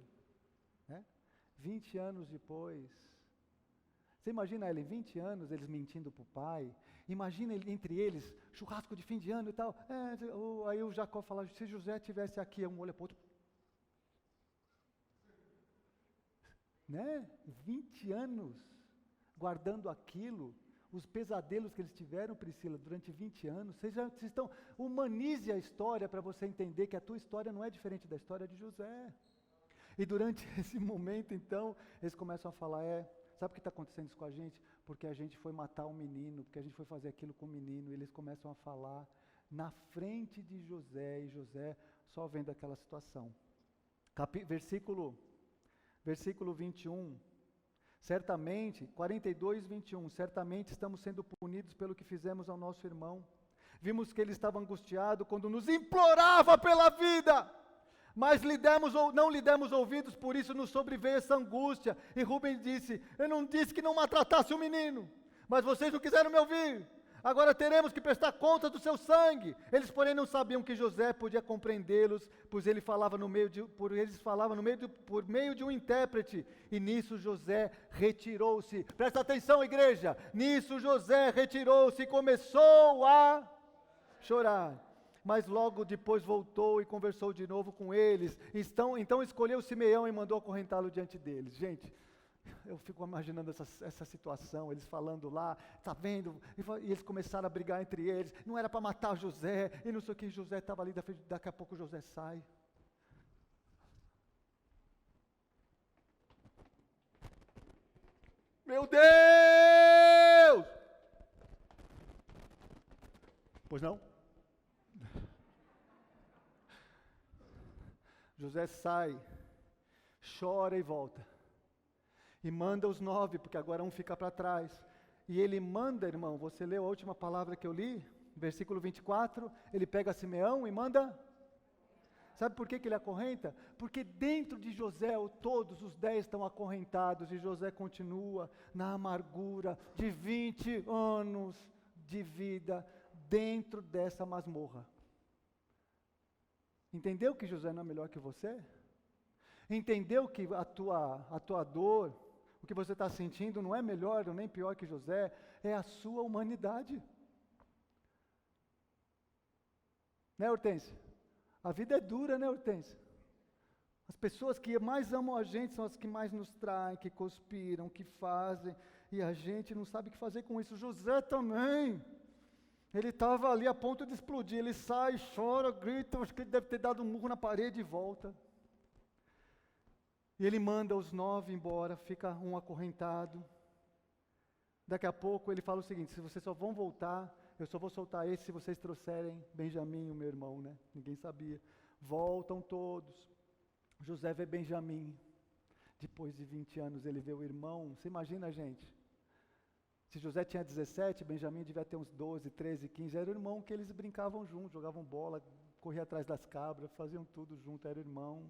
né? 20 anos depois, você imagina ela em 20 anos, eles mentindo para o pai, imagina entre eles, churrasco de fim de ano e tal, aí o Jacó fala, se José estivesse aqui, um olha para o outro, né? 20 anos guardando aquilo, os pesadelos que eles tiveram, Priscila, durante 20 anos, vocês estão, humanize a história para você entender que a tua história não é diferente da história de José. E durante esse momento, então, eles começam a falar, sabe o que está acontecendo isso com a gente? Porque a gente foi matar um menino, porque a gente foi fazer aquilo com o menino, e eles começam a falar na frente de José, e José só vendo aquela situação. Versículo 21, certamente, 42, 21, certamente estamos sendo punidos pelo que fizemos ao nosso irmão. Vimos que ele estava angustiado quando nos implorava pela vida, mas não lhe demos ouvidos, por isso nos sobreveio essa angústia. E Rubem disse, eu não disse que não maltratasse o menino, mas vocês não quiseram me ouvir. Agora teremos que prestar conta do seu sangue. Eles, porém, não sabiam que José podia compreendê-los, pois ele falava por meio de um intérprete. E nisso José retirou-se. Presta atenção, igreja. Nisso José retirou-se e começou a chorar. Mas logo depois voltou e conversou de novo com eles. Então escolheu Simeão e mandou acorrentá-lo diante deles. Gente, eu fico imaginando essa situação, eles falando lá, tá vendo? E eles começaram a brigar entre eles, não era para matar José, e não sei o que, José estava ali, daqui a pouco José sai. Meu Deus! Pois não? José sai, chora e volta. E manda os 9, porque agora um fica para trás. E ele manda, irmão, você leu a última palavra que eu li? Versículo 24, ele pega Simeão e manda. Sabe por que ele acorrenta? Porque dentro de José, todos os 10 estão acorrentados, e José continua na amargura de 20 anos de vida dentro dessa masmorra. Entendeu que José não é melhor que você? Entendeu que a tua dor, o que você está sentindo não é melhor ou nem pior que José, é a sua humanidade. Né, Hortência? A vida é dura, né, Hortência? As pessoas que mais amam a gente são as que mais nos traem, que conspiram, que fazem, e a gente não sabe o que fazer com isso. José também. Ele estava ali a ponto de explodir, ele sai, chora, grita, acho que ele deve ter dado um murro na parede e volta. E ele manda os 9 embora, fica um acorrentado. Daqui a pouco ele fala o seguinte, se vocês só vão voltar, eu só vou soltar esse se vocês trouxerem Benjamim, o meu irmão, né? Ninguém sabia. Voltam todos. José vê Benjamim. Depois de 20 anos ele vê o irmão. Você imagina, gente? Se José tinha 17, Benjamim devia ter uns 12, 13, 15. Era o irmão que eles brincavam juntos, jogavam bola, corriam atrás das cabras, faziam tudo junto, era o irmão.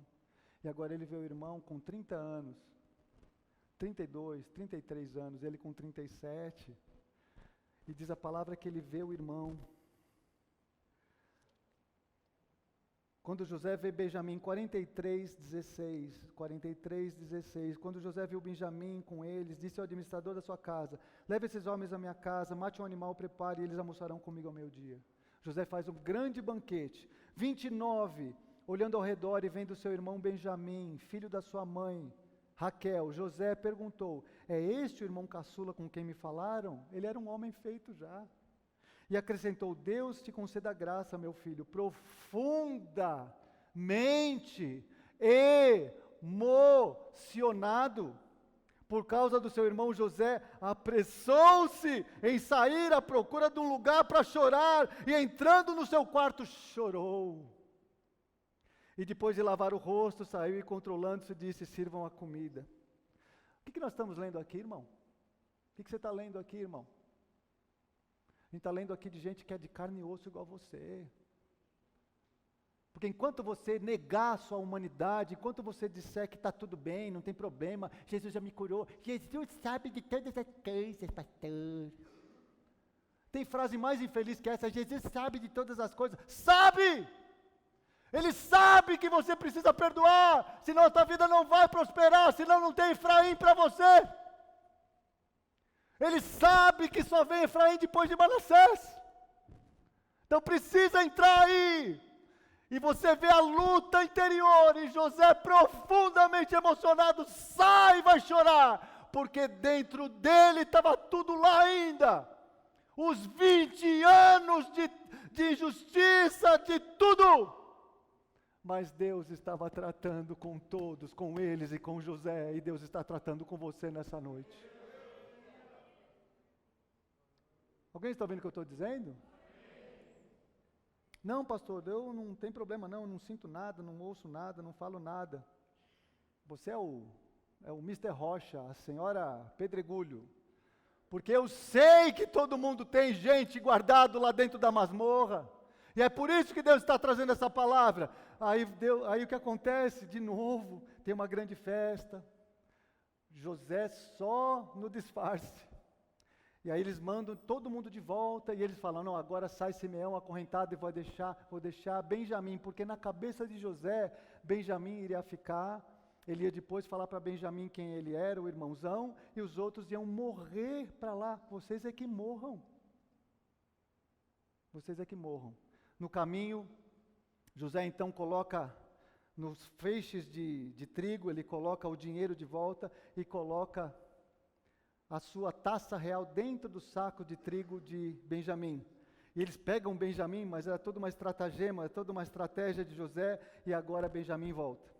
E agora ele vê o irmão com 30 anos, 32, 33 anos, ele com 37. E diz a palavra que ele vê o irmão. Quando José vê Benjamim, 43:16, quando José viu Benjamim com eles, disse ao administrador da sua casa, leve esses homens à minha casa, mate um animal, prepare, e eles almoçarão comigo ao meio-dia. José faz um grande banquete. 29, olhando ao redor e vendo seu irmão Benjamim, filho da sua mãe, Raquel, José perguntou, é este o irmão caçula com quem me falaram? Ele era um homem feito já. E acrescentou, Deus te conceda graça, meu filho, profundamente emocionado. Por causa do seu irmão José, apressou-se em sair à procura de um lugar para chorar, e entrando no seu quarto, chorou. E depois de lavar o rosto, saiu e controlando-se, disse, sirvam a comida. O que nós estamos lendo aqui, irmão? O que você está lendo aqui, irmão? A gente está lendo aqui de gente que é de carne e osso igual a você. Porque enquanto você negar a sua humanidade, enquanto você disser que está tudo bem, não tem problema, Jesus já me curou, Jesus sabe de todas as coisas, pastor. Tem frase mais infeliz que essa? Jesus sabe de todas as coisas. Sabe! Ele sabe que você precisa perdoar, senão a tua vida não vai prosperar, senão não tem Efraim para você. Ele sabe que só vem Efraim depois de Manassés. Então precisa entrar aí. E você vê a luta interior, e José profundamente emocionado, sai e vai chorar, porque dentro dele estava tudo lá ainda. Os 20 anos de injustiça, de tudo. Mas Deus estava tratando com todos, com eles e com José, e Deus está tratando com você nessa noite. Alguém está ouvindo o que eu estou dizendo? Não, pastor, eu não tem problema não, eu não sinto nada, não ouço nada, não falo nada. Você é o Mr. Rocha, a senhora Pedregulho. Porque eu sei que todo mundo tem gente guardado lá dentro da masmorra. E é por isso que Deus está trazendo essa palavra. Aí o que acontece? De novo, tem uma grande festa. José só no disfarce. E aí eles mandam todo mundo de volta e eles falam, não, agora sai Simeão acorrentado e vou deixar Benjamim, porque na cabeça de José, Benjamim iria ficar, ele ia depois falar para Benjamim quem ele era, o irmãozão, e os outros iam morrer para lá, vocês é que morram. Vocês é que morram. No caminho, José então coloca nos feixes de trigo, ele coloca o dinheiro de volta e coloca a sua taça real dentro do saco de trigo de Benjamim. E eles pegam Benjamim, mas era toda uma estratagema, toda uma estratégia de José, e agora Benjamim volta.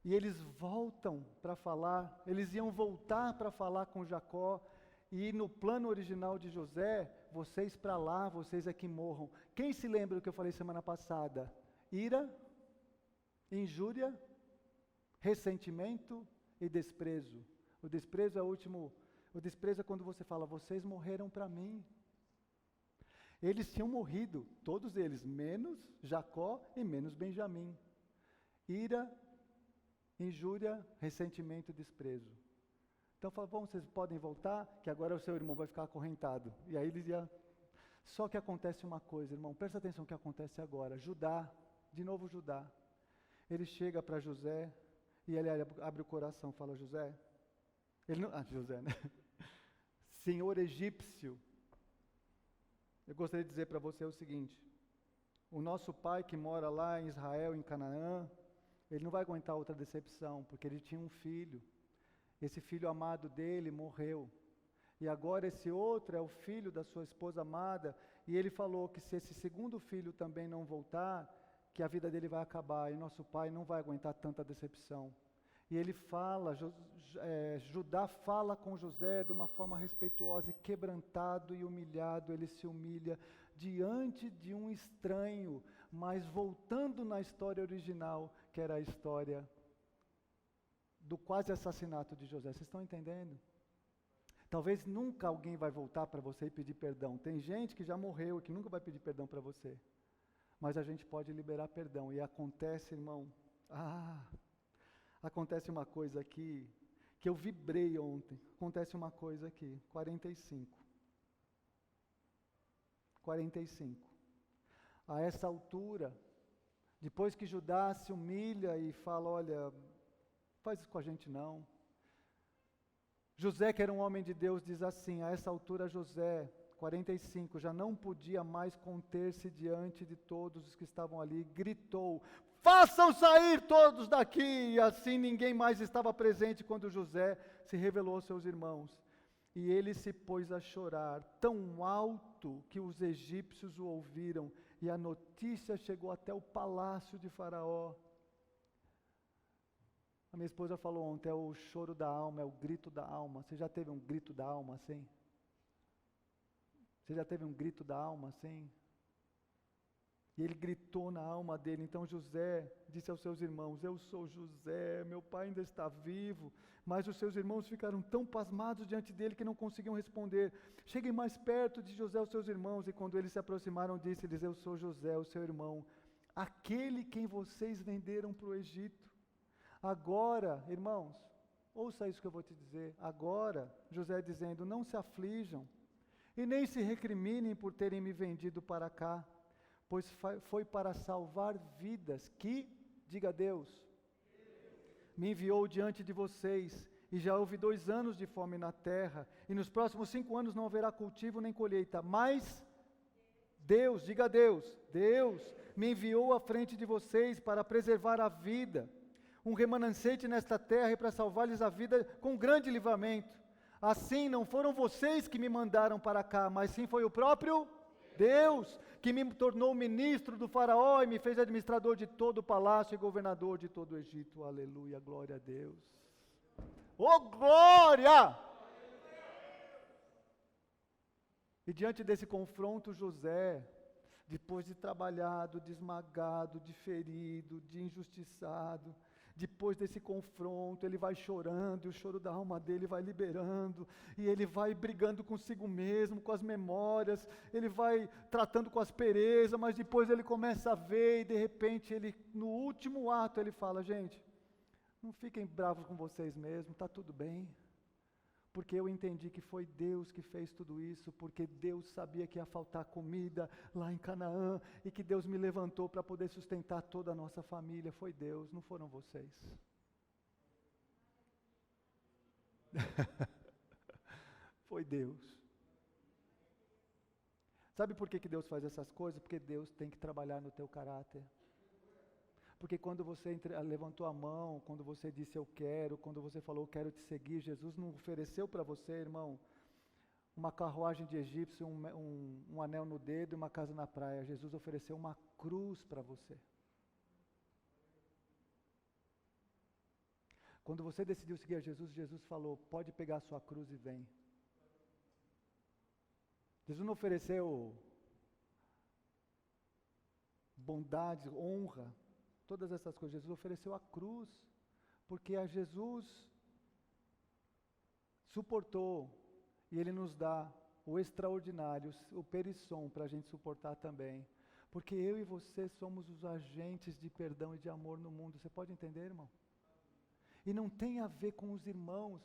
E eles voltam para falar, eles iam voltar para falar com Jacó, e no plano original de José, vocês para lá, vocês é que morram. Quem se lembra do que eu falei semana passada? Ira, injúria, ressentimento e desprezo. O desprezo o desprezo é quando você fala, vocês morreram para mim. Eles tinham morrido, todos eles, menos Jacó e menos Benjamim. Ira, injúria, ressentimento e desprezo. Então fala, bom, vocês podem voltar, que agora o seu irmão vai ficar acorrentado. E aí eles iam. Só que acontece uma coisa, irmão, presta atenção no que acontece agora. Judá, de novo Judá, ele chega para José e ele abre o coração, fala, José, José, né? Senhor egípcio, eu gostaria de dizer para você o seguinte, o nosso pai que mora lá em Israel, em Canaã, ele não vai aguentar outra decepção, porque ele tinha um filho, esse filho amado dele morreu, e agora esse outro é o filho da sua esposa amada, e ele falou que se esse segundo filho também não voltar, que a vida dele vai acabar, e nosso pai não vai aguentar tanta decepção. E ele fala, Judá fala com José de uma forma respeituosa e quebrantado e humilhado, ele se humilha diante de um estranho, mas voltando na história original, que era a história do quase assassinato de José. Vocês estão entendendo? Talvez nunca alguém vai voltar para você e pedir perdão. Tem gente que já morreu e que nunca vai pedir perdão para você. Mas a gente pode liberar perdão. E acontece, irmão, acontece uma coisa aqui, que eu vibrei ontem. Acontece uma coisa aqui, 45. A essa altura, depois que Judá se humilha e fala, olha, faz isso com a gente não. José, que era um homem de Deus, diz assim, a essa altura José, 45, já não podia mais conter-se diante de todos os que estavam ali, gritou, façam sair todos daqui, e assim ninguém mais estava presente quando José se revelou aos seus irmãos. E ele se pôs a chorar, tão alto que os egípcios o ouviram, e a notícia chegou até o palácio de Faraó. A minha esposa falou ontem, é o choro da alma, é o grito da alma. Você já teve um grito da alma assim? Você já teve um grito da alma assim? E ele gritou na alma dele. Então José disse aos seus irmãos, eu sou José, meu pai ainda está vivo. Mas os seus irmãos ficaram tão pasmados diante dele que não conseguiam responder. Cheguem mais perto de José, os seus irmãos. E quando eles se aproximaram, disse-lhes, eu sou José, o seu irmão, aquele quem vocês venderam para o Egito. Agora, irmãos, ouça isso que eu vou te dizer. Agora, José dizendo, não se aflijam. E nem se recriminem por terem me vendido para cá, pois foi para salvar vidas que, diga a Deus, me enviou diante de vocês. E já houve 2 anos de fome na terra, e nos próximos 5 anos não haverá cultivo nem colheita, mas Deus, diga a Deus, Deus me enviou à frente de vocês para preservar a vida, um remanescente nesta terra e para salvar-lhes a vida com grande livramento. Assim, não foram vocês que me mandaram para cá, mas sim foi o próprio Deus que me tornou ministro do faraó e me fez administrador de todo o palácio e governador de todo o Egito. Aleluia, glória a Deus. Oh, glória! E diante desse confronto, José, depois de trabalhado, de esmagado, de ferido, de injustiçado, depois desse confronto, ele vai chorando, e o choro da alma dele vai liberando, e ele vai brigando consigo mesmo, com as memórias, ele vai tratando com aspereza, mas depois ele começa a ver, e de repente, ele, no último ato, ele fala: gente, não fiquem bravos com vocês mesmos, está tudo bem, porque eu entendi que foi Deus que fez tudo isso, porque Deus sabia que ia faltar comida lá em Canaã, e que Deus me levantou para poder sustentar toda a nossa família. Foi Deus, não foram vocês. Foi Deus. Sabe por que Deus faz essas coisas? Porque Deus tem que trabalhar no teu caráter. Porque quando você levantou a mão, quando você disse eu quero, quando você falou eu quero te seguir, Jesus não ofereceu para você, irmão, uma carruagem de egípcio, um anel no dedo e uma casa na praia. Jesus ofereceu uma cruz para você. Quando você decidiu seguir a Jesus, Jesus falou: pode pegar a sua cruz e vem. Jesus não ofereceu bondade, honra, todas essas coisas. Jesus ofereceu a cruz, porque a Jesus suportou, e Ele nos dá o extraordinário, o perissom, para a gente suportar também. Porque eu e você somos os agentes de perdão e de amor no mundo. Você pode entender, irmão? E não tem a ver com os irmãos.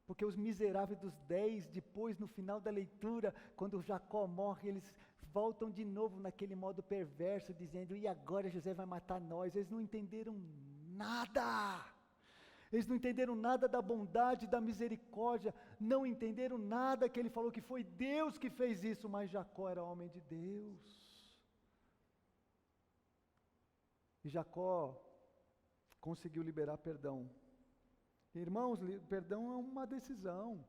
Porque os miseráveis dos 10, depois no final da leitura, quando Jacó morre, eles voltam de novo naquele modo perverso, dizendo: e agora José vai matar nós? Eles não entenderam nada. Eles não entenderam nada da bondade, da misericórdia, não entenderam nada que ele falou que foi Deus que fez isso, mas Jacó era homem de Deus. E Jacó conseguiu liberar perdão. Irmãos, perdão é uma decisão.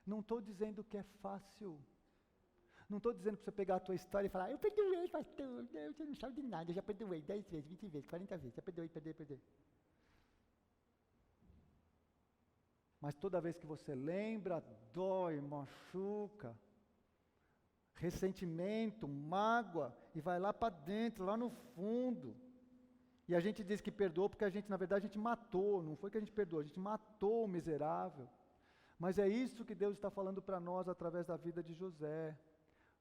Não estou dizendo que é fácil. Não estou dizendo para você pegar a tua história e falar: eu perdoei, pastor, você não sabe de nada, eu já perdoei 10 vezes, 20 vezes, 40 vezes, já perdoei. Mas toda vez que você lembra, dói, machuca, ressentimento, mágoa, e vai lá para dentro, lá no fundo. E a gente diz que perdoou porque na verdade a gente matou, não foi que a gente perdoou, a gente matou o miserável. Mas é isso que Deus está falando para nós através da vida de José.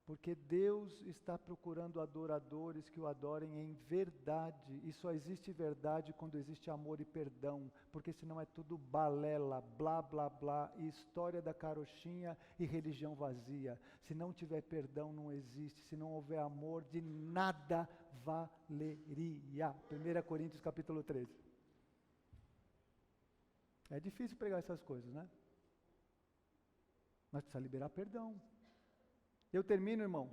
Porque Deus está procurando adoradores que o adorem em verdade. E só existe verdade quando existe amor e perdão. Porque senão é tudo balela, blá, blá, blá, e história da carochinha e religião vazia. Se não tiver perdão, não existe. Se não houver amor, de nada valeria. 1 Coríntios capítulo 13. É difícil pregar essas coisas, né? Mas precisa liberar perdão. Eu termino, irmãos.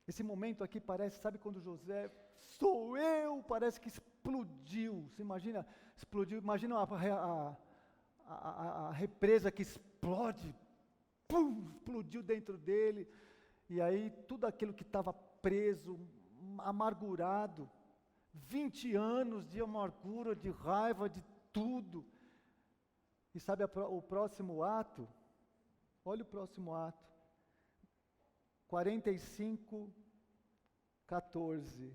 Esse momento aqui parece, sabe quando José, sou eu, parece que explodiu. Você imagina, explodiu, imagina a represa que explode, pum, explodiu dentro dele. E aí tudo aquilo que estava preso, amargurado, 20 anos de amargura, de raiva, de tudo. E sabe o próximo ato? Olha o próximo ato. 45:14.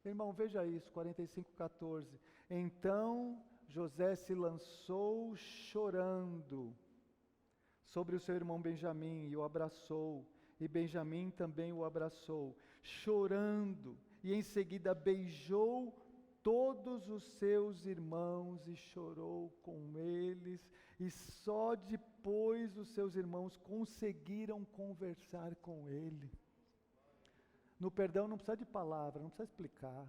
Irmão, veja isso, 45:14. Então José se lançou chorando sobre o seu irmão Benjamim e o abraçou, e Benjamim também o abraçou, chorando, e em seguida beijou todos os seus irmãos e chorou com eles, e só de depois os seus irmãos conseguiram conversar com ele. No perdão não precisa de palavra, não precisa explicar.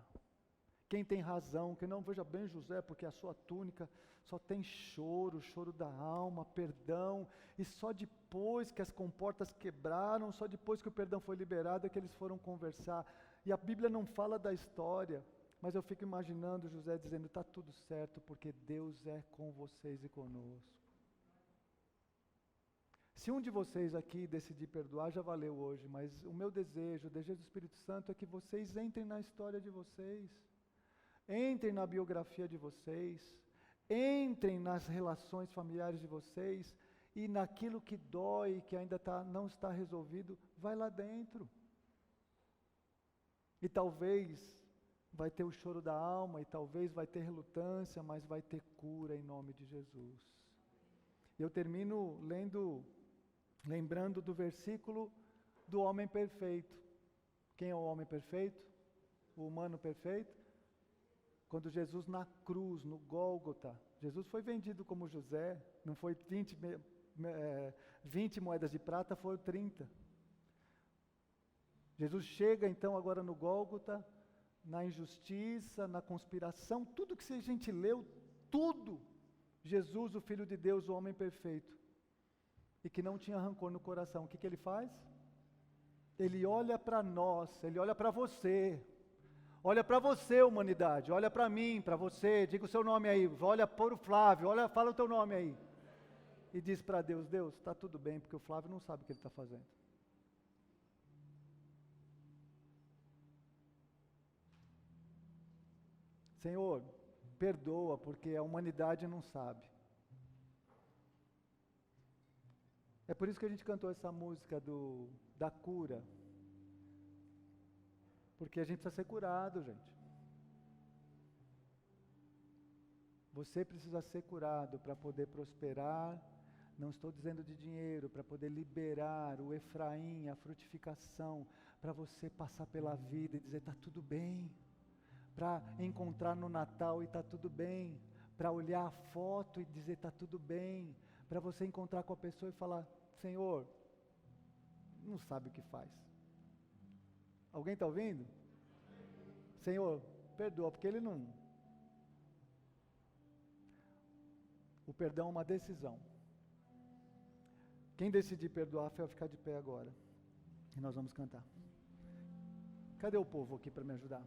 Quem tem razão, que não, veja bem, José, porque a sua túnica só tem choro, choro da alma, perdão, e só depois que as comportas quebraram, só depois que o perdão foi liberado é que eles foram conversar. E a Bíblia não fala da história, mas eu fico imaginando José dizendo, está tudo certo, porque Deus é com vocês e conosco. Se um de vocês aqui decidir perdoar, já valeu hoje, mas o meu desejo, o desejo do Espírito Santo é que vocês entrem na história de vocês, entrem na biografia de vocês, entrem nas relações familiares de vocês e naquilo que dói, que ainda não está resolvido, vai lá dentro. E talvez vai ter o choro da alma, e talvez vai ter relutância, mas vai ter cura em nome de Jesus. Eu termino lembrando do versículo do homem perfeito. Quem é o homem perfeito? O humano perfeito? Quando Jesus na cruz, no Gólgota, Jesus foi vendido como José, não foi 20 moedas de prata, foi 30. Jesus chega então agora no Gólgota, na injustiça, na conspiração, tudo que a gente leu, tudo. Jesus, o Filho de Deus, o homem perfeito, e que não tinha rancor no coração, o que ele faz? Ele olha para nós, ele olha para você. Olha para você, humanidade, olha para mim, para você, diga o seu nome aí, olha para o Flávio, fala o teu nome aí. E diz para Deus, Deus, está tudo bem, porque o Flávio não sabe o que ele está fazendo. Senhor, perdoa, porque a humanidade não sabe. É por isso que a gente cantou essa música da cura. Porque a gente precisa ser curado, gente. Você precisa ser curado para poder prosperar. Não estou dizendo de dinheiro, para poder liberar o Efraim, a frutificação, para você passar pela vida e dizer, está tudo bem. Para encontrar no Natal e está tudo bem. Para olhar a foto e dizer, está tudo bem. Para você encontrar com a pessoa e falar, Senhor, não sabe o que faz. Alguém está ouvindo? Senhor, perdoa, porque ele não... O perdão é uma decisão. Quem decidir perdoar, vai ficar de pé agora. E nós vamos cantar. Cadê o povo aqui para me ajudar?